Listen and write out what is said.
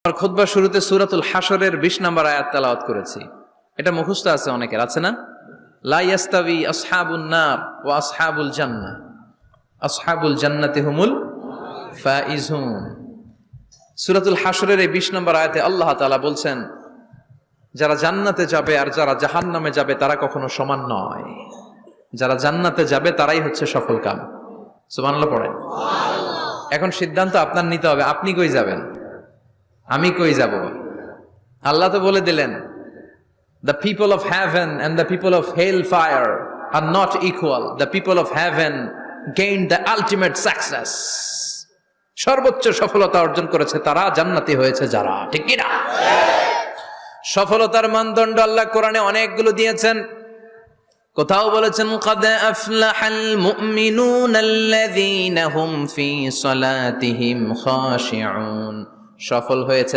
আমার খুতবার শুরুতে সূরাতুল হাশরের 20 নম্বর আয়াত তেলাওয়াত করেছি। এটা মুখস্থ আছে অনেকের, আছে না? লা ইয়াস্তাবি আসহাবুন নার ওয়া আসহাবুল জান্নাহ, আসহাবুল জান্নাতি হুমুল ফাইজুন। সূরাতুল হাশরের এই 20 নম্বর আয়াতে আল্লাহ তাআলা বলছেন, যারা জান্নাতে যাবে আর যারা জাহান্নামে যাবে তারা কখনো সমান নয়। যারা জান্নাতে যাবে তারাই হচ্ছে সফল কাম। সুবহানাল্লাহ পড়েন। এখন সিদ্ধান্ত আপনার নিতে হবে, আপনি কই যাবেন, আমি কই যাব। আল্লাহ তো বলে দিলেন, the people of heaven and the people of hellfire are not equal. The people of heaven gained the ultimate success. সর্বোচ্চ সফলতা অর্জন করেছে তারা, জান্নাতি হয়েছে যারা। ঠিক কি না? সফলতার মানদণ্ড আল্লাহ কোরআনে অনেকগুলো দিয়েছেন। কোথাও বলেছেন قد أفلح المؤمنون الذين هم في صلاتهم خاشعون, সফল হয়েছে